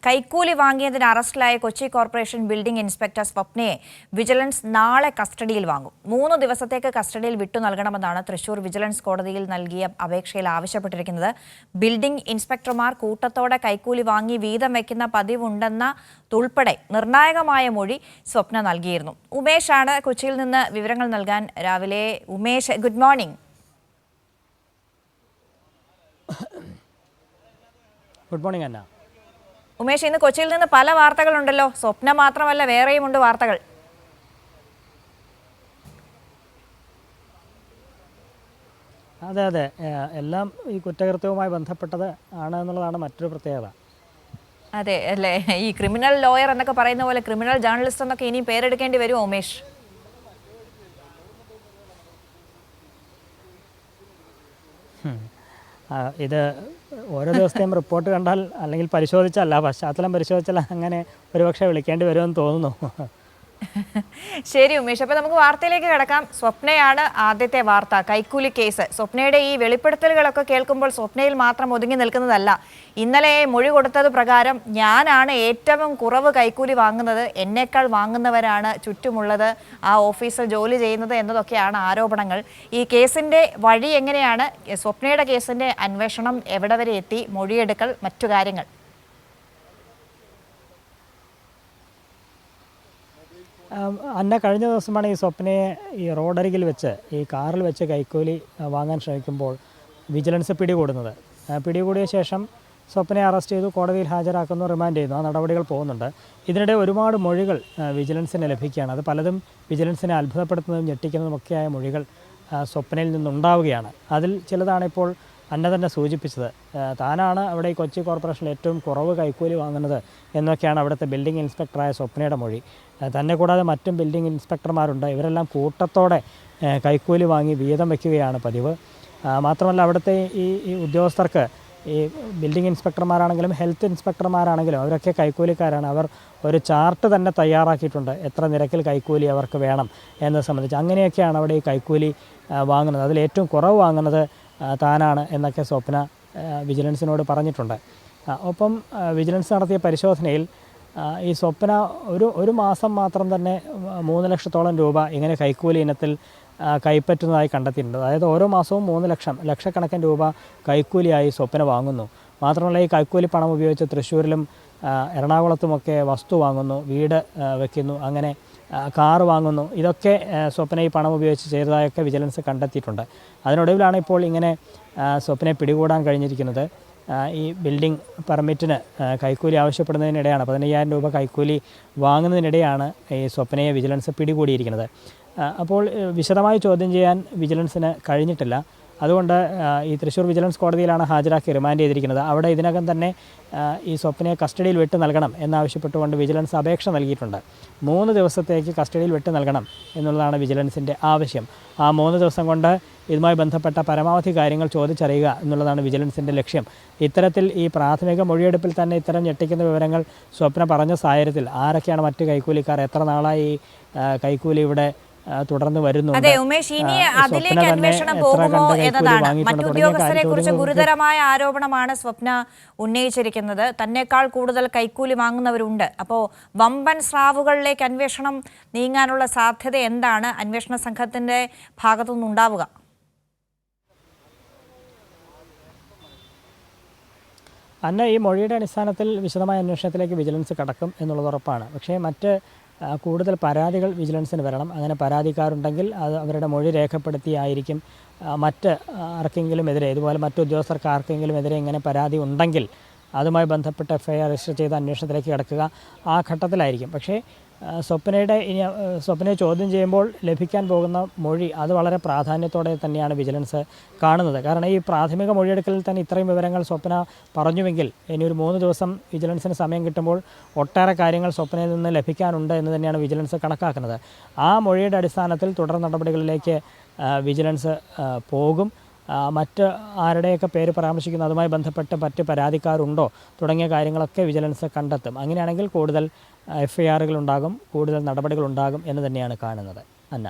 കൈക്കൂലി വാങ്ങിയതിന് അറസ്റ്റിലായ കൊച്ചി കോർപ്പറേഷൻ ബിൽഡിംഗ് ഇൻസ്പെക്ടർ സ്വപ്നയെ വിജിലൻസ് നാളെ കസ്റ്റഡിയിൽ വാങ്ങും. 3 ദിവസത്തേക്ക് കസ്റ്റഡിയിൽ വിട്ടു നൽകണമെന്നാണ് തൃശൂർ വിജിലൻസ് കോടതിയിൽ നൽകിയ അപേക്ഷയിൽ ആവശ്യപ്പെട്ടിരിക്കുന്നത്. ബിൽഡിംഗ് ഇൻസ്പെക്ടർമാർ കൂട്ടത്തോടെ കൈക്കൂലി വാങ്ങി വീതം വയ്ക്കുന്ന പതിവുണ്ടെന്നതുൾപ്പെടെ നിർണായകമായ മൊഴി സ്വപ്ന നൽകിയിരുന്നു. ഉമേഷാണ് കൊച്ചിയിൽ നിന്ന് വിവരങ്ങൾ നൽകാൻ. രാവിലെ Umesh, good morning. Good morning Anna. Umesh, ഇന്ന് കൊച്ചിയിൽ നിന്ന് പല വാർത്തകളുണ്ടല്ലോ. സ്വപ്ന മാത്രമല്ല, വേറെയുമുണ്ട് വാർത്തകൾ. അതെ, എല്ലാം ഈ കുറ്റകൃത്യവുമായി ബന്ധപ്പെട്ടത് ആണ് എന്നുള്ളതാണ് മറ്റൊരു പ്രത്യേകത. അതെ അല്ലേ, ഈ ക്രിമിനൽ ലോയർ എന്നൊക്കെ പറയുന്ന പോലെ ക്രിമിനൽ ജേർണലിസ്റ്റ് എന്നൊക്കെ ഇനിയും പേരെടുക്കേണ്ടി വരുമോ ഉമേഷ്? ഇത് ഓരോ ദിവസത്തെയും റിപ്പോർട്ട് കണ്ടാൽ അല്ലെങ്കിൽ പരിശോധിച്ചല്ല, പശ്ചാത്തലം പരിശോധിച്ചാൽ അങ്ങനെ ഒരുപക്ഷെ വിളിക്കേണ്ടി വരുമെന്ന് തോന്നുന്നു. ശരി ഉമേഷ്, അപ്പോൾ നമുക്ക് വാർത്തയിലേക്ക് കിടക്കാം. സ്വപ്നയാണ് ആദ്യത്തെ വാർത്ത. കൈക്കൂലി കേസ്. സ്വപ്നയുടെ ഈ വെളിപ്പെടുത്തലുകളൊക്കെ കേൾക്കുമ്പോൾ സ്വപ്നയിൽ മാത്രം ഒതുങ്ങി നിൽക്കുന്നതല്ല. ഇന്നലെ മൊഴി കൊടുത്തത് പ്രകാരം ഞാനാണ് ഏറ്റവും കുറവ് കൈക്കൂലി വാങ്ങുന്നത്, എന്നേക്കാൾ വാങ്ങുന്നവരാണ് ചുറ്റുമുള്ളത്, ആ ഓഫീസിൽ ജോലി ചെയ്യുന്നത് എന്നതൊക്കെയാണ് ആരോപണങ്ങൾ. ഈ കേസിൻ്റെ വഴി എങ്ങനെയാണ്? സ്വപ്നയുടെ കേസിൻ്റെ അന്വേഷണം എവിടെ വരെ എത്തി? മൊഴിയെടുക്കൽ, മറ്റു കാര്യങ്ങൾ. അന്ന, കഴിഞ്ഞ ദിവസമാണ് ഈ സ്വപ്നയെ ഈ റോഡരികിൽ വെച്ച് ഈ കാറിൽ വെച്ച് കൈക്കൂലി വാങ്ങാൻ ശ്രമിക്കുമ്പോൾ വിജിലൻസ് പിടികൂടുന്നത്. പിടികൂടിയ ശേഷം സ്വപ്നയെ അറസ്റ്റ് ചെയ്തു, കോടതിയിൽ ഹാജരാക്കുന്നു, റിമാൻഡ് ചെയ്യുന്നു. ആ നടപടികൾ പോകുന്നുണ്ട്. ഇതിനിടെ ഒരുപാട് മൊഴികൾ വിജിലൻസിന് ലഭിക്കുകയാണ്. അത് പലതും വിജിലൻസിനെ അത്ഭുതപ്പെടുത്തുന്നതും ഞെട്ടിക്കുന്നതുമൊക്കെയായ മൊഴികൾ സ്വപ്നയിൽ നിന്നുണ്ടാവുകയാണ്. അതിൽ ചിലതാണ് ഇപ്പോൾ അന്ന തന്നെ സൂചിപ്പിച്ചത്. താനാണ് അവിടെ ഈ കൊച്ചി കോർപ്പറേഷനിൽ ഏറ്റവും കുറവ് കൈക്കൂലി വാങ്ങുന്നത് എന്നൊക്കെയാണ് അവിടുത്തെ ബിൽഡിംഗ് ഇൻസ്പെക്ടറായ സ്വപ്നയുടെ മൊഴി. തന്നെ കൂടാതെ മറ്റും ബിൽഡിംഗ് ഇൻസ്പെക്ടർമാരുണ്ട്. ഇവരെല്ലാം കൂട്ടത്തോടെ കൈക്കൂലി വാങ്ങി വീതം വയ്ക്കുകയാണ് പതിവ്. മാത്രമല്ല അവിടുത്തെ ഈ ഉദ്യോഗസ്ഥർക്ക്, ഈ ബിൽഡിംഗ് ഇൻസ്പെക്ടർമാരാണെങ്കിലും ഹെൽത്ത് ഇൻസ്പെക്ടർമാരാണെങ്കിലും അവരൊക്കെ കൈക്കൂലിക്കാരാണ്. അവർ ഒരു ചാർട്ട് തന്നെ തയ്യാറാക്കിയിട്ടുണ്ട്, എത്ര നിരക്കിൽ കൈക്കൂലി അവർക്ക് വേണം എന്നത് സംബന്ധിച്ച്. അങ്ങനെയൊക്കെയാണ് അവിടെ ഈ കൈക്കൂലി വാങ്ങുന്നത്. അതിൽ ഏറ്റവും കുറവ് വാങ്ങുന്നത് താനാണ് എന്നൊക്കെ സ്വപ്ന വിജിലൻസിനോട് പറഞ്ഞിട്ടുണ്ട്. ഒപ്പം വിജിലൻസ് നടത്തിയ പരിശോധനയിൽ ഈ സ്വപ്ന ഒരു മാസം മാത്രം തന്നെ 3 ലക്ഷത്തോളം രൂപ ഇങ്ങനെ കൈക്കൂലി ഇനത്തിൽ കൈപ്പറ്റുന്നതായി കണ്ടെത്തിയിട്ടുണ്ട്. അതായത് ഓരോ മാസവും 3 ലക്ഷക്കണക്കിന് രൂപ കൈക്കൂലിയായി സ്വപ്ന വാങ്ങുന്നു. മാത്രമല്ല ഈ കൈക്കൂലി പണം ഉപയോഗിച്ച് തൃശ്ശൂരിലും എറണാകുളത്തുമൊക്കെ വസ്തു വാങ്ങുന്നു, വീട് വയ്ക്കുന്നു, അങ്ങനെ കാറ് വാങ്ങുന്നു. ഇതൊക്കെ സ്വപ്ന ഈ പണം ഉപയോഗിച്ച് ചെയ്തതായൊക്കെ വിജിലൻസ് കണ്ടെത്തിയിട്ടുണ്ട്. അതിനൊടുവിലാണ് ഇപ്പോൾ ഇങ്ങനെ സ്വപ്നയെ പിടികൂടാൻ കഴിഞ്ഞിരിക്കുന്നത്. ഈ ബിൽഡിംഗ് പെർമിറ്റിന് കൈക്കൂലി ആവശ്യപ്പെടുന്നതിനിടെയാണ്, 15,000 രൂപ കൈക്കൂലി വാങ്ങുന്നതിനിടെയാണ് ഈ സ്വപ്നയെ വിജിലൻസ് പിടികൂടിയിരിക്കുന്നത്. അപ്പോൾ വിശദമായി ചോദ്യം ചെയ്യാൻ വിജിലൻസിന് കഴിഞ്ഞിട്ടില്ല. അതുകൊണ്ട് ഈ തൃശ്ശൂർ വിജിലൻസ് കോടതിയിലാണ് ഹാജരാക്കി റിമാൻഡ് ചെയ്തിരിക്കുന്നത്. അവിടെ ഇതിനകം തന്നെ ഈ സ്വപ്നയെ കസ്റ്റഡിയിൽ വിട്ട് നൽകണം എന്നാവശ്യപ്പെട്ടുകൊണ്ട് വിജിലൻസ് അപേക്ഷ നൽകിയിട്ടുണ്ട്. 3 ദിവസത്തേക്ക് കസ്റ്റഡിയിൽ വിട്ട് നൽകണം എന്നുള്ളതാണ് വിജിലൻസിൻ്റെ ആവശ്യം. ആ 3 ദിവസം കൊണ്ട് ഇതുമായി ബന്ധപ്പെട്ട പരമാവധി കാര്യങ്ങൾ ചോദിച്ചറിയുക എന്നുള്ളതാണ് വിജിലൻസിൻ്റെ ലക്ഷ്യം. ഇത്തരത്തിൽ ഈ പ്രാഥമിക മൊഴിയെടുപ്പിൽ തന്നെ ഇത്തരം ഞെട്ടിക്കുന്ന വിവരങ്ങൾ സ്വപ്ന പറഞ്ഞ സാഹചര്യത്തിൽ ആരൊക്കെയാണ് മറ്റ് കൈക്കൂലിക്കാർ, എത്ര നാളായി കൈക്കൂലി ഇവിടെ തുടർന്ന് വരുന്നു, അതെ ഉമേഷ്, ഇനി അതിലേക്ക് അന്വേഷണം പോകുമോ എന്നതാണ്. മറ്റു ഉദ്യോഗസ്ഥരെ കുറിച്ച് ഗുരുതരമായ ആരോപണമാണ് സ്വപ്ന ഉന്നയിച്ചിരിക്കുന്നത്. തന്നെക്കാൾ കൂടുതൽ കൈക്കൂലി വാങ്ങുന്നവരുണ്ട്. അപ്പോൾ വമ്പൻ സ്രാവുകളിലേക്ക് അന്വേഷണം നീങ്ങാനുള്ള സാധ്യത എന്താണ് അന്വേഷണ സംഘത്തിന്റെ ഭാഗത്തുനിന്നുണ്ടാവുക? അന്ന, ഈ മൊഴിയുടെ അടിസ്ഥാനത്തിൽ വിശദമായ അന്വേഷണത്തിലേക്ക് വിജിലൻസ് കടക്കും എന്നുള്ളത് ഉറപ്പാണ്. പക്ഷേ മറ്റ് കൂടുതൽ പരാതികൾ വിജിലൻസിന് വരണം. അങ്ങനെ പരാതിക്കാരുണ്ടെങ്കിൽ അത് അവരുടെ മൊഴി രേഖപ്പെടുത്തിയായിരിക്കും മറ്റ് ആർക്കെങ്കിലും എതിരെ, ഇതുപോലെ മറ്റു ഉദ്യോഗസ്ഥർക്ക് ആർക്കെങ്കിലും എതിരെ ഇങ്ങനെ പരാതി ഉണ്ടെങ്കിൽ അതുമായി ബന്ധപ്പെട്ട് FIR രജിസ്റ്റർ ചെയ്ത് അന്വേഷണത്തിലേക്ക് കിടക്കുക ആ ഘട്ടത്തിലായിരിക്കും. പക്ഷേ സ്വപ്നയെ ചോദ്യം ചെയ്യുമ്പോൾ ലഭിക്കാൻ പോകുന്ന മൊഴി അത് വളരെ പ്രാധാന്യത്തോടെ തന്നെയാണ് വിജിലൻസ് കാണുന്നത്. കാരണം ഈ പ്രാഥമിക മൊഴിയെടുക്കലിൽ തന്നെ ഇത്രയും വിവരങ്ങൾ സ്വപ്ന പറഞ്ഞുവെങ്കിൽ ഇനി ഒരു 3 ദിവസം വിജിലൻസിന് സമയം കിട്ടുമ്പോൾ ഒട്ടേറെ കാര്യങ്ങൾ സ്വപ്നയിൽ നിന്ന് ലഭിക്കാനുണ്ട് എന്ന് തന്നെയാണ് വിജിലൻസ് കണക്കാക്കുന്നത്. ആ മൊഴിയുടെ അടിസ്ഥാനത്തിൽ തുടർ നടപടികളിലേക്ക് വിജിലൻസ് പോകും. മറ്റ് ആരുടെയൊക്കെ പേര് പരാമർശിക്കുന്നു, അതുമായി ബന്ധപ്പെട്ട് മറ്റ് പരാതിക്കാരുണ്ടോ തുടങ്ങിയ കാര്യങ്ങളൊക്കെ വിജിലൻസ് കണ്ടെത്തും. അങ്ങനെയാണെങ്കിൽ കൂടുതൽ FIRകൾ ഉണ്ടാകും, കൂടുതൽ നടപടികൾ ഉണ്ടാകും എന്ന് തന്നെയാണ് കാണുന്നത്. അന്ന.